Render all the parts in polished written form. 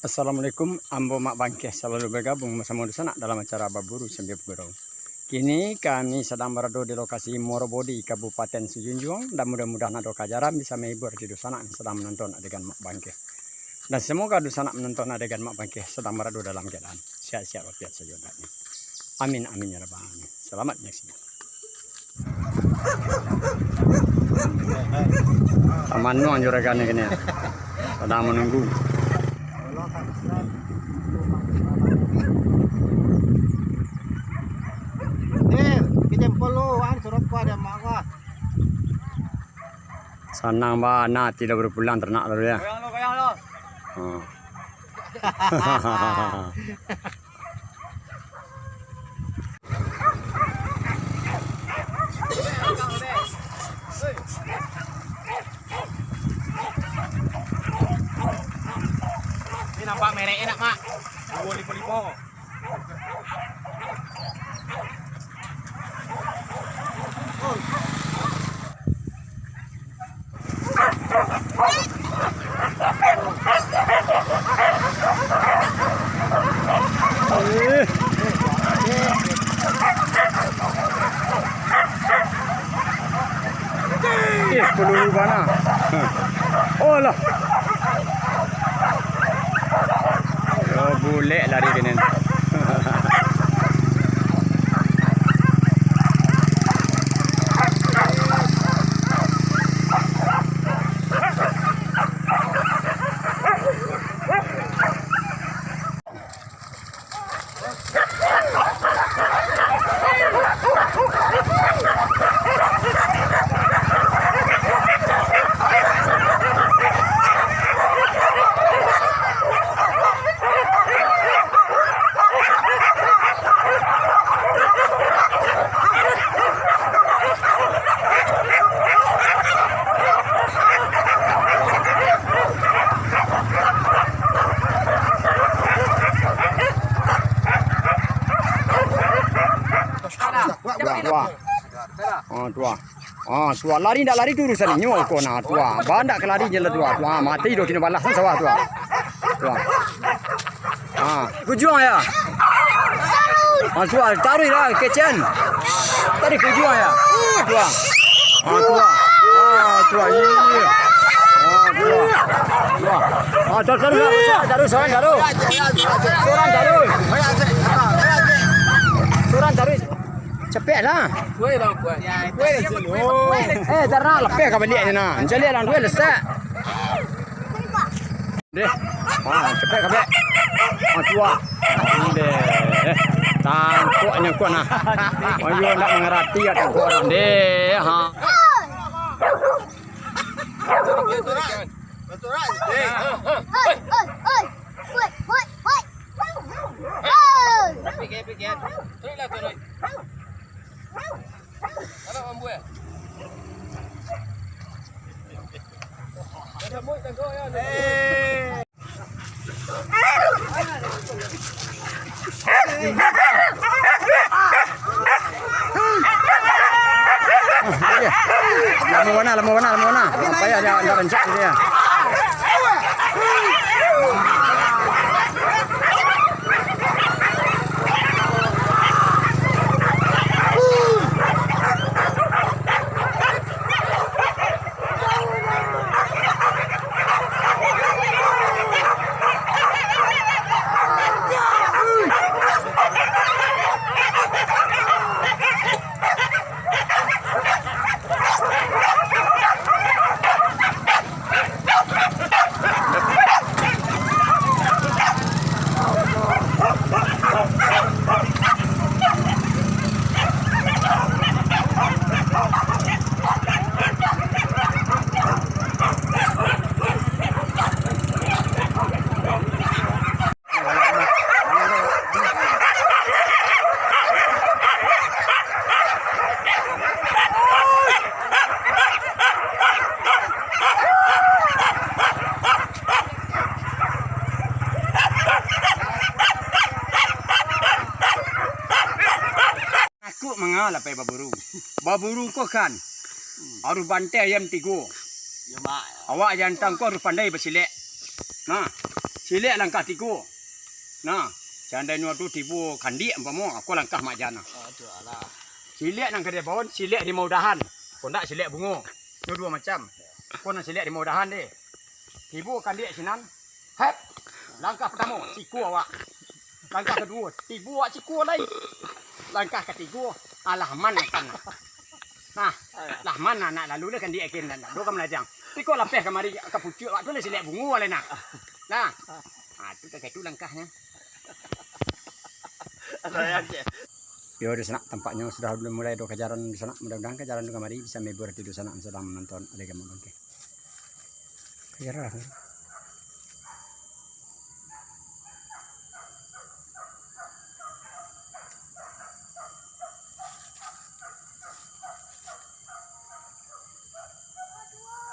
Assalamualaikum, ambo mak bangkeh selalu bergabung bersama di sana dalam acara Baburu Sambil Gurau. Kini kami sedang berada di lokasi Morobodi, Kabupaten Sejunjung, dan mudah-mudahan ada kajaran bisa menghibur di sana yang sedang menonton adegan mak bangkeh. Dan semoga di sana menonton adegan mak bangkeh sedang berada dalam keadaan sehat-sehat walafiat sejodanya. Amin amin ya rabbal alamin. Selamat menyaksikan. Taman nuang juragan ini sedang menunggu. Sanang ba na tidak berpulang ternak lalu ya. Goyang lo. Oh. Ini nampak merek enak mak. Lipo-lipo. Peluru mana? Oh lah. Oh, boleh lari kena. Tua lari ndak lari tu urusan ini kau nak tua bandak ke lari je lah tua mati dok kena balas sawah tua kujuang ya tua taruh lah kecian tadi kujuang ya tua iya taruh seorang taruh cepet lah. Darah lepeh ke balik ni nah. Jadi orang dua lesak. Deh. Cepet ke balik. Tua. Deh. Tangkuknya kau nah. Ayo nak mengerti ya tangkuk orang deh. Lama mana. Payah dia rencak dia. lah pai baburu. Baburu ko kan. Aru bantai ayam tigo. Ya mak. Awak jantan ko aru pandai bersilek. Nah. Silek langkah tiku. Nah, janda nu tu tibu kandi ampamo aku langkah mak jana. Aduh alah. Silek nang kedai bawon, silek di mau dahan. Kau nak silek bungo. Dua macam. Kau nak silek di mau dahan deh. Tibu kandi sinan. Hep. Langkah pertama, siku awak. Langkah kedua, tibu awak siku lagi. Langkah ketiga, alah man kan. Nah, lah mana nak lalu le kan dia akin nak do kam lajang. Piko lapeh kamari ka pucuk waktu le silek bungu le nak. Nah. Tu tak itu langkahnya. Saya aja. Yo di sana tampaknya sudah mulai do kejaran di sana. Mudah-mudahan kejaran do kamari bisa mebur di sana sedang menonton adegan bangke. Kejaran.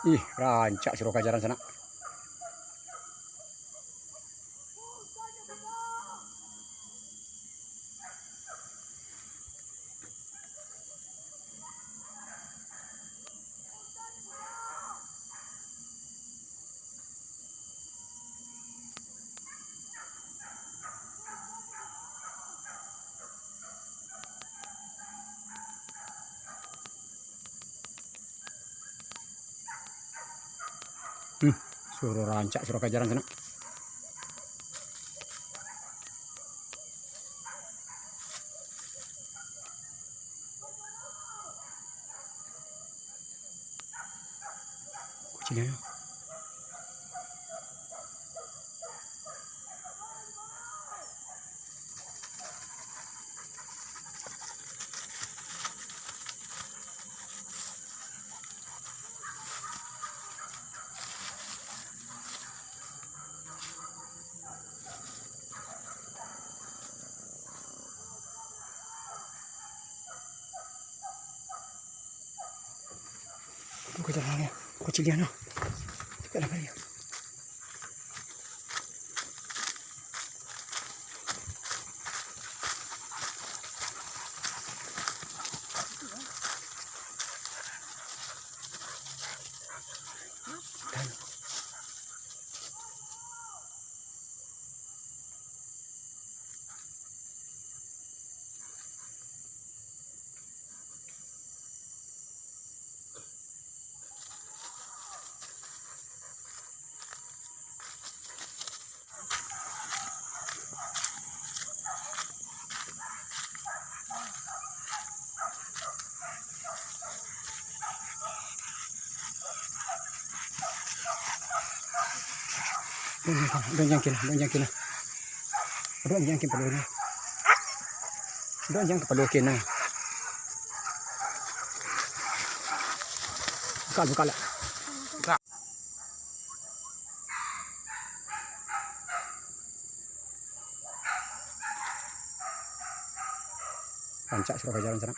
Ih, rancak suruh kajaran sana. Suruh rancak suruh kajaran sana. Kucingnya. Kejarannya, kucingnya. Kenapa dia? Don't jangkin lah. Don't jangkin pelurunya. Don't jangkin pelurukin nah. Buka lah. Rancak suruh jalan sana.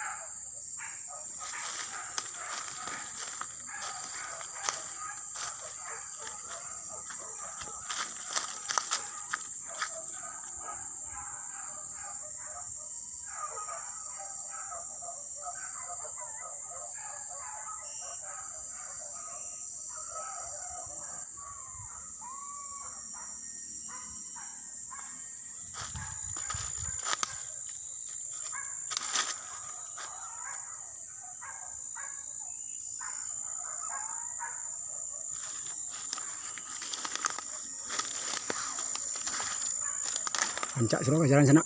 Rancak suruh jalan sana.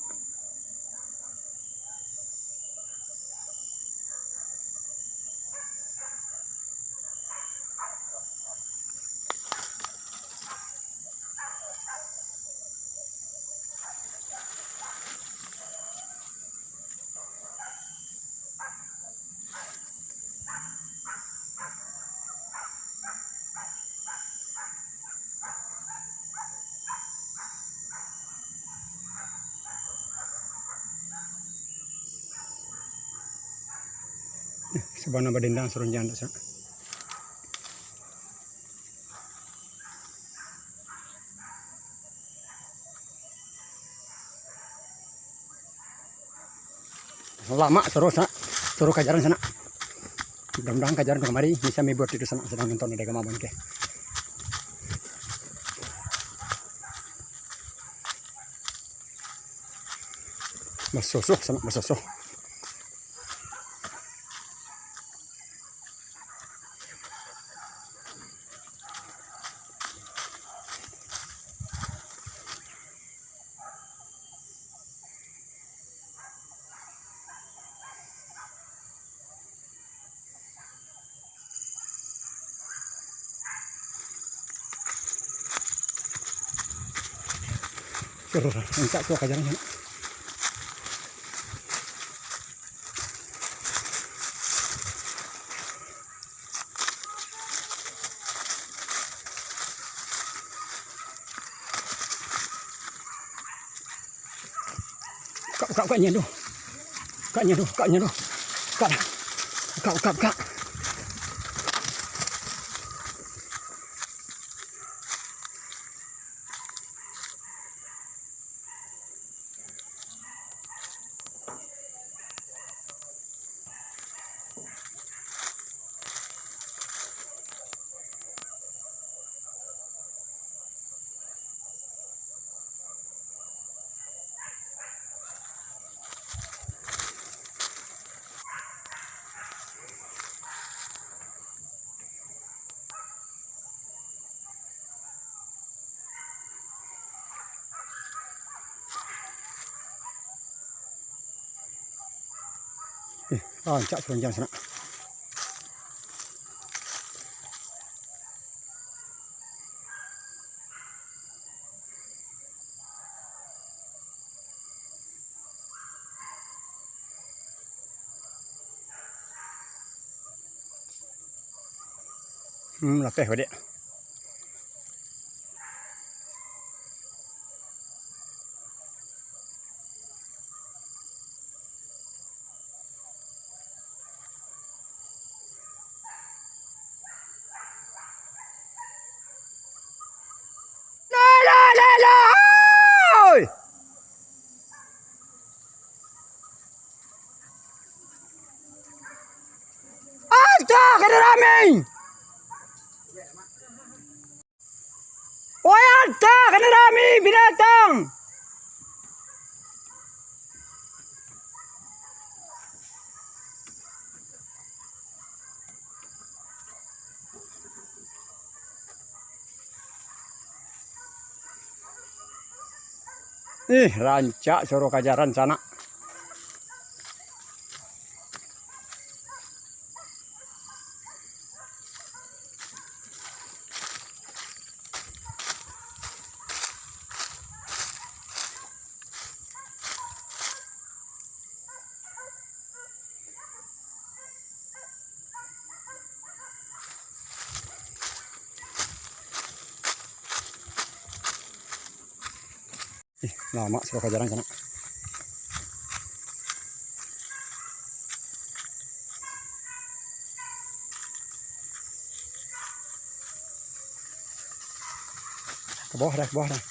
Sabana badendang suruh jalan sana. Lama suruh kajaran sana. Mudah-mudahan kajaran kemari bisa mebur di sana sedang nonton ada kemampuan ke. Bersusuh sama bersusuh. Suruh, encak suka jalan. Kak nyeduh. Kak nyeduh. Kak. Encak suruh jalan sana. Lapeh dia. La. Encak kena rame. Woi encak kena rame binatang. Rancak suruh kajaran sana. Lama suruh kajaran sana. Ke bawah dah.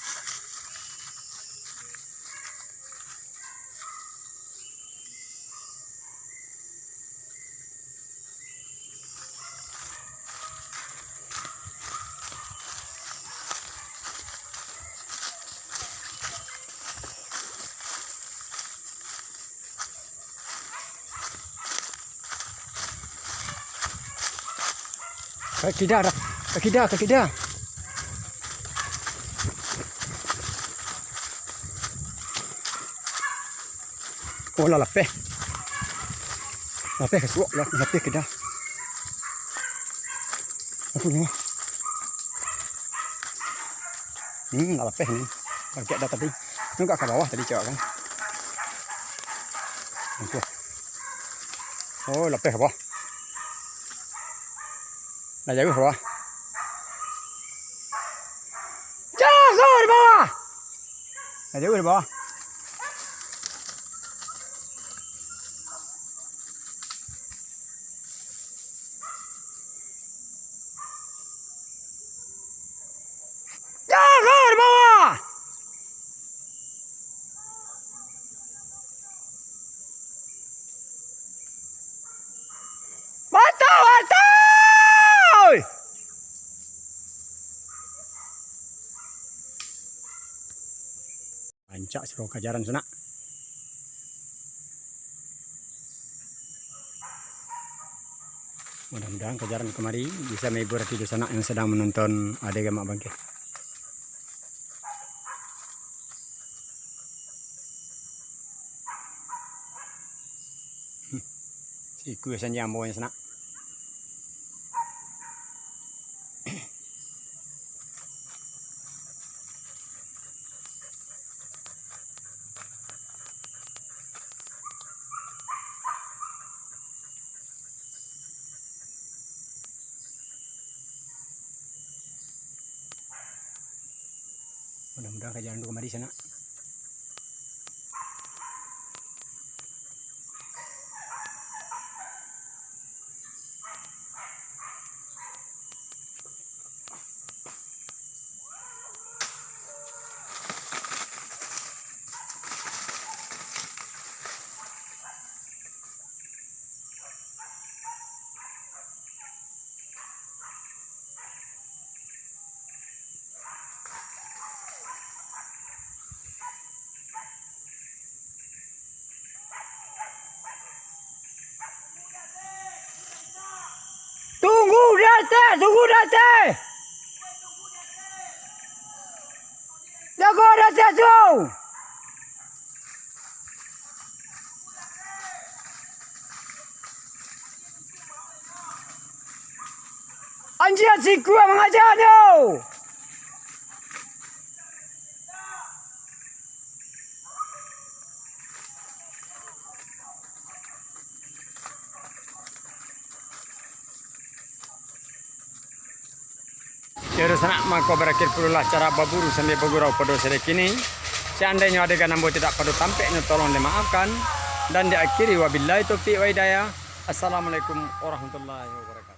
Kaki dah. Oh lah lapeh kesuak lah, lapeh kedah. Aku ni. Lapeh ni. Pakai dah tadi. Nunggu ke bawah tadi cak kan. Oh lapeh apa? Dah jauh apa? Jauh di bawah. Dah jauh di bawah. Jauh di bawah. Mantap. Pancak suruh kajaran sana. Mudah-mudahan kejaran kemari bisa menghibur hati sanak yang sedang menonton adegan mak bangke. Siku biasanya ambon sana. Mudah-mudahan kejaran itu kemari sana. Tunggu date. Jago date tu. Anjir siku mengajarnya. Yaudah sana maka berakhir pululah cara baburu sambil bergurau pada sore kini. Seandainya adegan ambo tidak pada tampaknya tolong dimaafkan. Dan diakhiri wabillahi taufiq wa hidayah. Assalamualaikum warahmatullahi wabarakatuh.